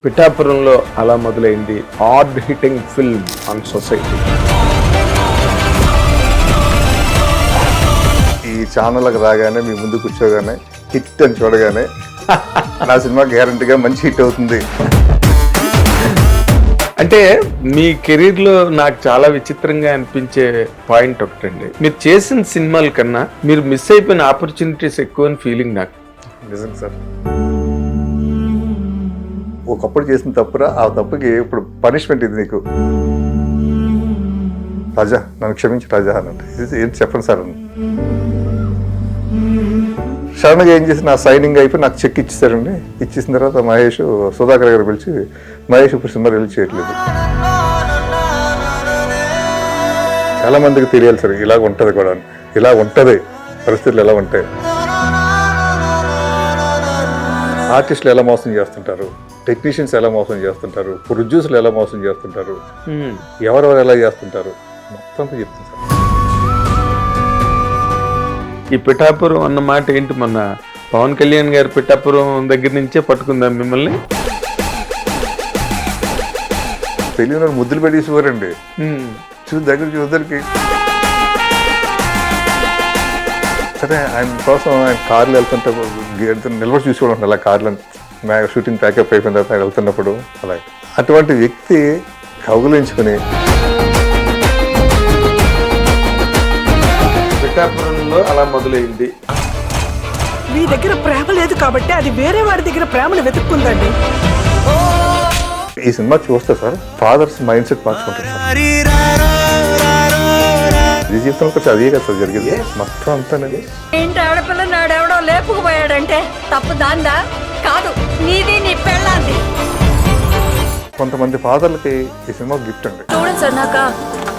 పిఠాపురంలో అలా మొదలైంది hard hitting film on society. ఈ ఛానల్కి రాగానే మీ ముందు కూర్చోగానే హిట్ అని చూడగానే నా సినిమా గ్యారంటీగా మంచి హిట్ అవుతుంది. అంటే మీ కెరీర్లో నాకు చాలా విచిత్రంగా అనిపించే పాయింట్ ఒకటండి, మీరు చేసిన సినిమాల కన్నా మీరు మిస్ అయిపోయిన ఆపర్చునిటీస్ ఎక్కువ అని ఫీలింగ్ నాకు. నిజం సార్, ఒకప్పుడు చేసిన తప్పురా, ఆ తప్పుకి ఇప్పుడు పనిష్మెంట్ ఇది నీకు. రాజా నన్ను క్షమించి రాజా అనంటే ఏంటి చెప్పండి సార్ అని సడన్గా ఏం చేసి నా సైనింగ్ అయిపోయి నాకు చెక్ ఇచ్చేసారండి. ఇచ్చేసిన తర్వాత మహేష్ సుధాకర్ గారు పిలిచి, మహేష్ ఇప్పుడు సినిమా రిలీజ్ చేయట్లేదు. చాలా మందికి తెలియాలి సార్ ఇలా ఉంటుంది కూడా, ఇలా ఉంటుంది పరిస్థితులు ఎలా ఉంటాయి, ఆర్టిస్టులు ఎలా మోసం చేస్తుంటారు, టెక్నీషియన్స్ ఎలా మోసం చేస్తుంటారు, ప్రొడ్యూసర్లు ఎలా మోసం చేస్తుంటారు, ఎవరెవరు ఎలా చేస్తుంటారు మొత్తం చెప్తాను సార్. ఈ పిఠాపురం అన్న మాట ఏంటి, మొన్న పవన్ కళ్యాణ్ గారు పిఠాపురం దగ్గర నుంచే పట్టుకుందాం మిమ్మల్ని. తెలియని ముద్దులు పెట్టేసేవారండి, దగ్గర చూద్దరికి. సరే ఆయన కోసం ఆయన కార్లు వెళ్తుంటే నిలబడి చూసుకోవడం అలా కార్లను షూటింగ్ ప్యాకప్ అయిపోయిన తర్వాత వెళ్తున్నప్పుడు అలా అటువంటి వ్యక్తి కౌగులించుకుని పిఠాపురంలో అలా మొదలైంది. మీ దగ్గర ప్రేమ లేదు కాబట్టి అది వేరే వాడి దగ్గర ప్రేమను వెతుక్కుందండి. ఈ సినిమా చూస్తే సార్ ఫాదర్స్ మైండ్ సెట్ మార్చుకుంటారు సార్. ఈ జీవితంలో కొంచెం అదే కదా సార్ జరిగింది మొత్తం అంతానేది. ఇంటి ఆడపిల్ల నాడెవడో లేపుకుపోయాడంటే తప్పు దాందా కాదు, నీది నీ పెళ్ళాంది. కొంతమంది ఫాదర్లకి ఈ సినిమా గిఫ్ట్ అండి. స్టూడెంట్స్ అన్నాక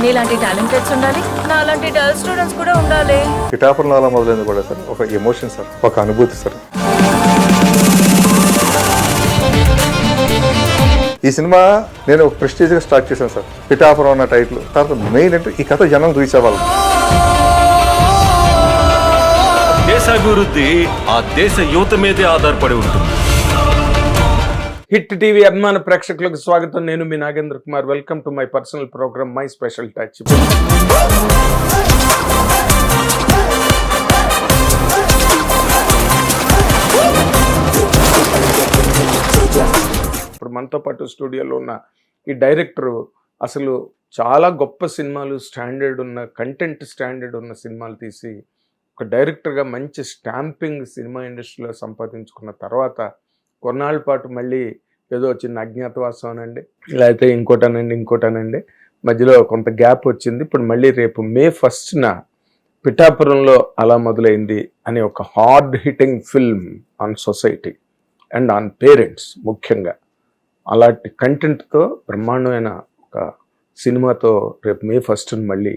నీలాంటి టాలెంటెడ్స్ ఉండాలి, నాలాంటి డల్ స్టూడెంట్స్ కూడా ఉండాలి. పిఠాపురంలో అలా మొదలైంది కూడా సార్ ఒక ఎమోషన్ సార్, ఒక అనుభూతి సార్. ఈ సినిమా నేను ఒక ప్రెస్టీజ్గా స్టార్ట్ చేశాను సార్, పిఠాపురం అన్న టైటిల్. తర్వాత మెయిన్ అంటే ఈ కథ జనం రీచ్ అవ్వాలి. దేశాభివృద్ధి ఆ దేశ యువత మీదే ఆధారపడి ఉంటుంది. హిట్ టీవీ అభిమాన ప్రేక్షకులకు స్వాగతం. నేను మీ Nagendra Kumar. Welcome to my personal programme my special touch. ఇప్పుడు మనతో పాటు స్టూడియోలో ఉన్న ఈ డైరెక్టరు అసలు చాలా గొప్ప సినిమాలు, స్టాండర్డ్ ఉన్న కంటెంట్, స్టాండర్డ్ ఉన్న సినిమాలు తీసి ఒక డైరెక్టర్గా మంచి స్టాంపింగ్ సినిమా ఇండస్ట్రీలో సంపాదించుకున్న తర్వాత కొన్నాళ్ళ పాటు మళ్ళీ ఏదో చిన్న అజ్ఞాతవాసం అనండి, లేకపోతే ఇంకోటనండి మధ్యలో కొంత గ్యాప్ వచ్చింది. ఇప్పుడు మళ్ళీ రేపు May 1న పిఠాపురంలో అలా మొదలైంది అనే ఒక hard hitting film on society and on parents, ముఖ్యంగా అలాంటి కంటెంట్తో బ్రహ్మాండమైన ఒక సినిమాతో రేపు May 1న మళ్ళీ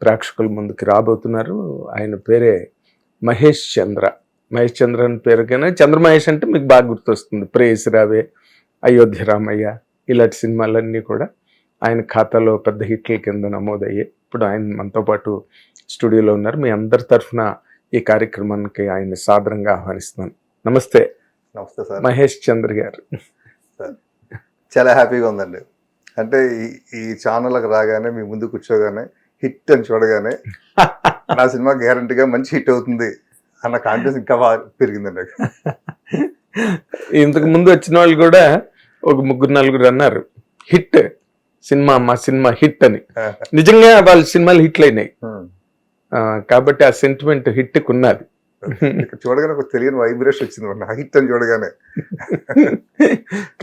ప్రేక్షకుల ముందుకు రాబోతున్నారు. ఆయన పేరే మహేష్ చంద్ర. మహేష్ చంద్ర అని పేరుకైనా చంద్రమహేష్ అంటే మీకు బాగా గుర్తొస్తుంది. ప్రేయసి రావే, అయోధ్య రామయ్య ఇలాంటి సినిమాలన్నీ కూడా ఆయన ఖాతాలో పెద్ద హిట్ల కింద నమోదయ్యాయి. ఇప్పుడు ఆయన మనతో పాటు స్టూడియోలో ఉన్నారు. మీ అందరి తరఫున ఈ కార్యక్రమానికి ఆయన సాదరంగా ఆహ్వానిస్తున్నాను. నమస్తే. నమస్తే సార్. మహేష్ చంద్ర గారు. సార్ చాలా హ్యాపీగా ఉందండి. అంటే ఈ ఛానల్కి రాగానే మీ ముందు కూర్చోగానే హిట్ అని చూడగానే నా సినిమా గ్యారంటీగా మంచి హిట్ అవుతుంది అన్న కాన్ఫిడెన్స్ ఇంకా బాగా పెరిగిందండి. ఇంతకు ముందు వచ్చిన వాళ్ళు కూడా ఒక 3-4 అన్నారు హిట్ సినిమా, మా సినిమా హిట్ అని. నిజంగా వాళ్ళ సినిమాలు హిట్లు అయినాయి కాబట్టి ఆ సెంటిమెంట్ హిట్కి ఉన్నది. చూడగానే ఒక తెలియని వైబ్రేషన్ వచ్చింది హిట్ అని చూడగానే.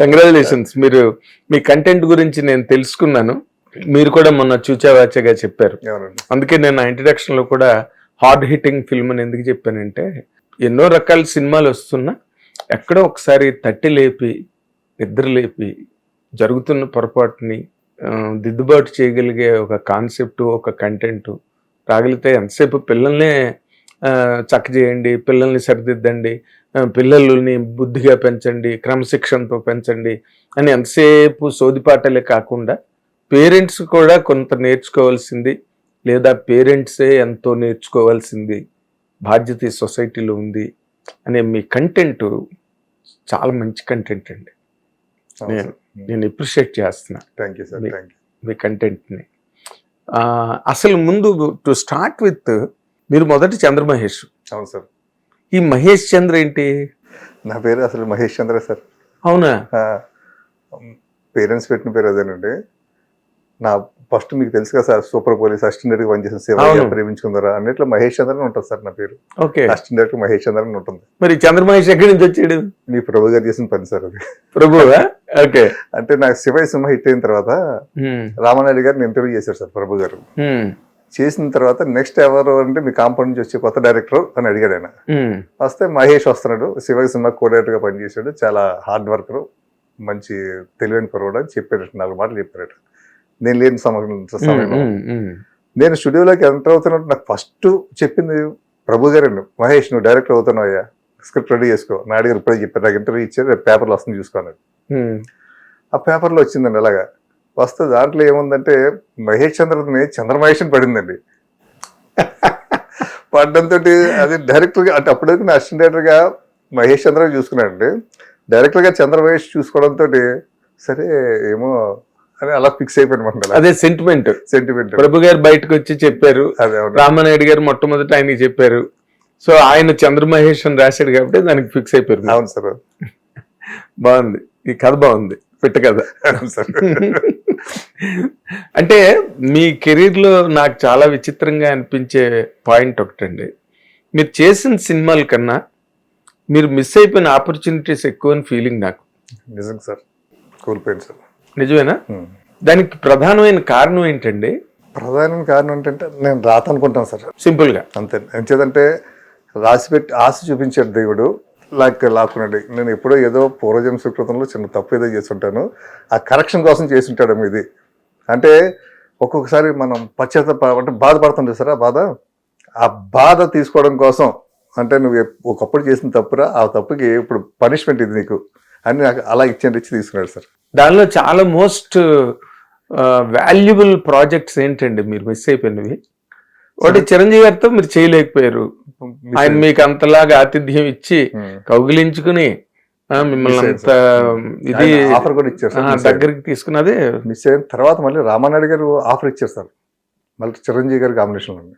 కంగ్రాచులేషన్స్. మీరు మీ కంటెంట్ గురించి నేను తెలుసుకున్నాను. మీరు కూడా మొన్న చూచావాచగా చెప్పారు. అందుకే నేను నా ఇంట్రడక్షన్ లో కూడా హార్డ్ హిట్టింగ్ ఫిల్మ్ అని ఎందుకు చెప్పానంటే, ఎన్నో రకాల సినిమాలు వస్తున్నా ఎక్కడో ఒకసారి తట్టి లేపి, నిద్ర లేపి, జరుగుతున్న పొరపాటుని దిద్దుబాటు చేయగలిగే ఒక కాన్సెప్ట్, ఒక కంటెంట్ రాగలిగితే ఎంతసేపు పిల్లల్నే చక్క చేయండి, పిల్లల్ని సరిదిద్దండి, పిల్లల్ని బుద్ధిగా పెంచండి, క్రమశిక్షణతో పెంచండి అని ఎంతసేపు సోదిపాటలే కాకుండా పేరెంట్స్ కూడా కొంత నేర్చుకోవాల్సింది, లేదా పేరెంట్సే ఎంతో నేర్చుకోవాల్సింది బాధ్యత ఈ సొసైటీలో ఉంది అనే మీ కంటెంట్ చాలా మంచి కంటెంట్ అండి. నేను అప్రిషియేట్ చేస్తున్నా thank you sir, thank you. మీ కంటెంట్ని. అసలు ముందు టు స్టార్ట్ విత్, మీరు మొదటి చంద్రమహేష్. అవును సార్. ఈ మహేష్ చంద్ర ఏంటి? నా పేరు అసలు మహేష్ చంద్ర సార్. అవునా? పేరెంట్స్ పెట్టిన పేరు అదేనండి. నా ఫస్ట్ మీకు తెలుసు కదా sir, super police assistant director పనిచేసిన అవును. సేవ ప్రేమించుకుందరా అన్నిట్లో మహేష్ చంద్ర అని ఉంటుంది సార్ నా పేరు. ఓకే. అసిస్టెంట్ డైరెక్టర్ మహేష్ చంద్ర అని ఉంటుంది. మరి చంద్రమహేష్ ఎక్కడి నుంచి వచ్చాడు? మీ ప్రభు గారు చేసిన పని సార్ అది. ప్రభువా? ఓకే. అంటే నాకు శివయ్య సింహ హిట్ అయిన తర్వాత రామానాయుడు గారిని ఇంటర్వ్యూ చేశారు సార్ ప్రభు గారు. చేసిన తర్వాత నెక్స్ట్ ఎవరు అంటే మీ కాంపౌండ్ నుంచి వచ్చే కొత్త డైరెక్టర్ అని అడిగాడు ఆయన. వస్తే మహేష్ వస్తున్నాడు, శివయ్య సింహ కో-డైరెక్టర్ గా పనిచేశాడు, చాలా హార్డ్ వర్కర్, మంచి తెలివైన కురవాడు అని చెప్పారట. 4 మాటలు చెప్పారట నేను లేని సమయంలో. నేను స్టూడియోలోకి ఎంటర్ అవుతున్నట్టు నాకు ఫస్ట్ చెప్పింది ప్రభు గారండి, మహేష్ నువ్వు డైరెక్టర్ అవుతున్నావు అయ్యా, స్క్రిప్ట్ రెడీ చేసుకో. నాయుడు గారు ఇప్పుడే చెప్పారు, నాకు ఇంటర్వ్యూ ఇచ్చారు, రేపు పేపర్లో వస్తుంది చూసుకోన్నాడు. ఆ పేపర్లో వచ్చిందండి. అలాగా వస్తే దాంట్లో ఏముందంటే మహేష్ చంద్రని చంద్రమహేష్ అని పడిందండి. పడ్డంతో అది డైరెక్టర్ గా, అంటే అప్పటివరకు నా అసిస్టెంట్ డైరెక్టర్ గా మహేష్ చంద్ర చూసుకున్నాడండి. డైరెక్టర్ గా చంద్రమహేష్ చూసుకోవడంతో సరే ఏమో అని అలా ఫిక్స్ అయిపోయినమాట. అదే సెంటిమెంట్. ప్రభు గారు బయటకు వచ్చి చెప్పారు, రామానాయుడు గారు మొట్టమొదటి ఆయనకి చెప్పారు, సో ఆయన చంద్రమహేష్ అని రాశాడు కాబట్టి దానికి ఫిక్స్ అయిపోయారు. అవును సార్. బాగుంది, ఈ కథ బాగుంది, పెట్ట కథ. సార్ అంటే మీ కెరీర్ లో నాకు చాలా విచిత్రంగా అనిపించే పాయింట్ ఒకటండి, మీరు చేసిన సినిమాల కన్నా మీరు మిస్ అయిపోయిన ఆపర్చునిటీస్ ఎక్కువ అని ఫీలింగ్ నాకు. నిజం సార్, కోల్పోయింది సార్. నిజమేనా? దానికి ప్రధానమైన కారణం ఏంటండి? ప్రధానమైన కారణం ఏంటంటే నేను రాత అనుకుంటాను సార్, సింపుల్ గా. అంతే. ఎంచేదంటే రాసిపెట్టి ఆశ చూపించాడు దేవుడు, లాక్కున్నాడు. నేను ఎప్పుడో ఏదో పూర్వజన్మ సుకృతంలో చిన్న తప్పు ఏదో చేస్తుంటాను, ఆ కరెక్షన్ కోసం చేస్తుంటాడు ఇది. అంటే ఒక్కొక్కసారి మనం అంటే బాధపడుతుంటే సార్, ఆ బాధ తీసుకోవడం కోసం, అంటే నువ్వు ఒకప్పుడు చేసిన తప్పురా, ఆ తప్పుకి ఇప్పుడు పనిష్మెంట్ ఇది నీకు అని నాకు అలా ఇచ్చి తీసుకున్నాడు సార్. దానిలో చాలా మోస్ట్ వాల్యుబుల్ ప్రాజెక్ట్స్ ఏంటండి మీరు మిస్ అయిపోయినవి? ఒకటి చిరంజీవి గారితో మీరు చేయలేకపోయారు, ఆయన మీకు అంతలాగా ఆతిథ్యం ఇచ్చి కౌగిలించుకుని మిమ్మల్ని అంత ఇది ఆఫర్ కూడా ఇచ్చారు దగ్గరికి తీసుకున్నదే మిస్ అయిన తర్వాత మళ్ళీ రామానాయుడు గారు ఆఫర్ ఇచ్చారు సార్, మళ్ళీ చిరంజీవి గారి కాంబినేషన్ ఉంది.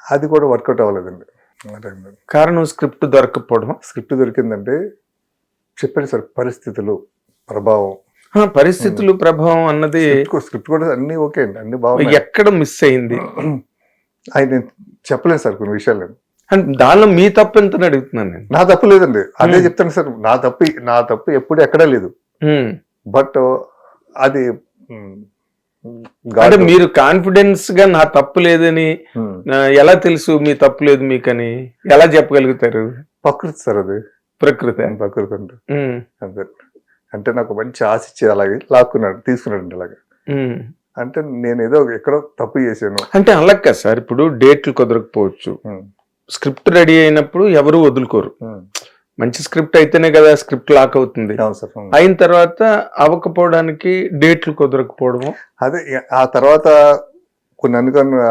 అది కూడా వర్కౌట్ అవ్వలేదండి. కారణం స్క్రిప్ట్ దొరకకపోవడం. స్క్రిప్ట్ దొరికిందంటే చెప్పండి సార్, పరిస్థితులు, ప్రభావం. పరిస్థితులు, ప్రభావం అన్నది స్క్రిప్ట్ కూడా అన్ని ఓకే అండి, అన్ని బాగుంది. ఎక్కడ మిస్ అయింది ఆయన చెప్పలేదు సార్ కొన్ని విషయాలు. దానిలో మీ తప్పు ఎంత అడుగుతున్నాను నేను. నా తప్పు లేదండి, అదే చెప్తాను సార్. నా తప్పు ఎప్పుడు ఎక్కడా లేదు. బట్ అది అంటే మీరు కాన్ఫిడెన్స్ గా నా తప్పు లేదని ఎలా తెలుసు మీ తప్పు లేదు మీకని ఎలా చెప్పగలుగుతారు? ప్రకృతి సార్, అది ప్రకృతి అంటే అంతే. అంటే నాకు మంచి ఆశ ఇచ్చి అలాగే తీసుకున్నాడు అలాగే. అంటే నేను ఏదో ఎక్కడో తప్పు చేశాను అంటే అలా కదా సార్. ఇప్పుడు డేట్లు కుదరకపోవచ్చు, స్క్రిప్ట్ రెడీ అయినప్పుడు ఎవరు వదులుకోరు. మంచి స్క్రిప్ట్ అయితేనే కదా స్క్రిప్ట్ లాక్ అవుతుంది. అయిన తర్వాత అవ్వకపోవడానికి డేట్లు కుదరకపోవడము. అదే ఆ తర్వాత కొన్ని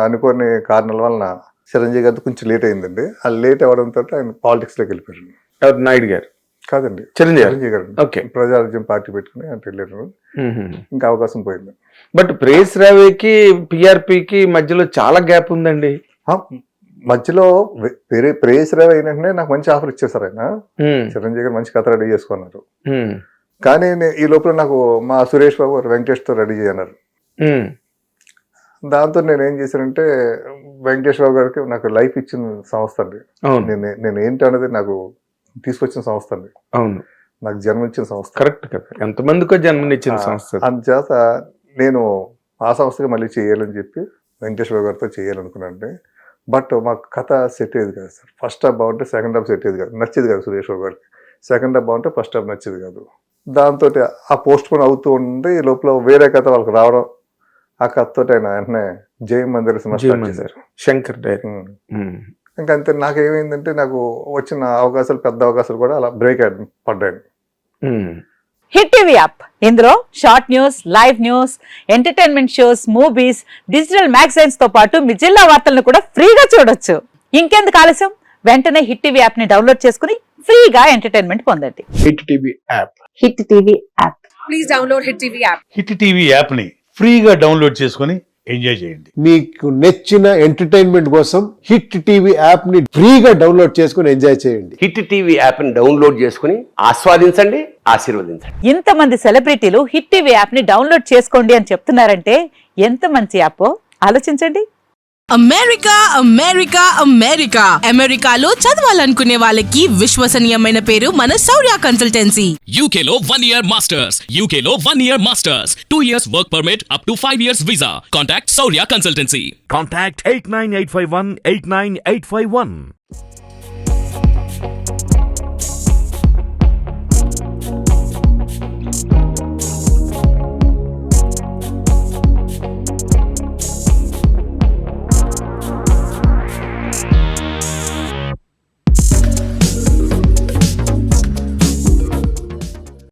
అనుకోని కారణాల వలన చిరంజీవి గారితో కొంచెం లేట్ అయిందండి. ఆ లేట్ అవ్వడంతో ఆయన పాలిటిక్స్ లోకి వెళ్ళిపోయారు. నాయుడు గారు కాదండి, చిరంజీవి గారు. ఓకే, ప్రజారాజ్యం పార్టీ పెట్టుకుని అంటే వెళ్ళారు. ఇంకా అవకాశం పోయింది. బట్ ప్రేస్ రావేకి పిఆర్పికి మధ్యలో చాలా గ్యాప్ ఉందండి. మధ్యలో ప్రేస్ రావు అయినట్టునే నాకు మంచి ఆఫర్ ఇచ్చారు సార్ ఆయన. చిరంజీవి గారు మంచి కథ రెడీ చేసుకున్నారు. కానీ ఈ లోపల నాకు మా సురేష్ బాబు వెంకటేష్ తో రెడీ చేయన్నారు. దాంతో నేను ఏం చేశానంటే వెంకటేష్ బాబు గారికి నాకు లైఫ్ ఇచ్చిన సంస్థ అండి. నేను ఏంటి అనేది నాకు తీసుకొచ్చిన సంస్థ అండి. అవును, నాకు జన్మనిచ్చిన సంస్థ. కరెక్ట్ కదా, ఎంతమందికో జన్మనిచ్చిన సంస్థ. అందుచేత నేను ఆ సంస్థగా మళ్ళీ చేయాలని చెప్పి వెంకటేష్ బాబు గారితో చేయాలనుకున్నాను. బట్ మాకు కథ సెట్ అయ్యేది కాదు సార్. ఫస్ట్ హాఫ్ బాగుంటే సెకండ్ హాఫ్ సెట్ అయ్యేది కాదు, నచ్చేది కాదు సురేష్ బాబు గారికి. సెకండ్ హాఫ్ బాగుంటే ఫస్ట్ హాఫ్ నచ్చేది కాదు. దాంతో ఆ పోస్ట్ పోన్ అవుతూ ఉండి ఈ లోపల వేరే కథ వాళ్ళకి రావడం, ఆ కథతో ఆయన వెంటనే జై మందిర్ శంకర్ ఇంకా అంతే. నాకేమైందంటే నాకు వచ్చిన అవకాశాలు, పెద్ద అవకాశాలు కూడా అలా బ్రేక్ పడ్డాయి. హిట్ టీవీ యాప్, ఇందులో short news, live news, entertainment shows, movies, digital magazines తో పాటు మీ జిల్లా వార్తలను కూడా ఫ్రీగా చూడొచ్చు. ఇంకెందుకు ఆలస్యం, వెంటనే హిట్ టీవీ యాప్ ని డౌన్లోడ్ చేసుకుని ఫ్రీగా ఎంటర్టైన్మెంట్ పొందండి. Hit TV app. Hit TV app. Hit TV యాప్ని ఫ్రీగా డౌన్లోడ్ చేసుకొని ఎంజాయ్ చేయండి. మీకు నచ్చిన ఎంటర్టైన్మెంట్ కోసం హిట్ టీవీ యాప్ ని ఫ్రీగా డౌన్లోడ్ చేసుకుని ఎంజాయ్ చేయండి. హిట్ టీవీ యాప్ని డౌన్లోడ్ చేసుకుని ఆస్వాదించండి, ఆశీర్వదించండి. ఇంతమంది సెలబ్రిటీలు హిట్ టీవీ యాప్ ని డౌన్లోడ్ చేసుకోండి అని చెప్తున్నారంటే ఎంత మంచి యాప్ ఆలోచించండి. అమెరికా అమెరికా అమెరికా అమెరికాలో చదవాలనుకునే వాళ్ళకి విశ్వసనీయమైన పేరు మన శౌర్య కన్సల్టెన్సీ. UK లో 1 year masters. UK లో 1 year masters. 2 years work permit up to 5 years visa. Contact Saurya Consultancy. Contact 89851 89851.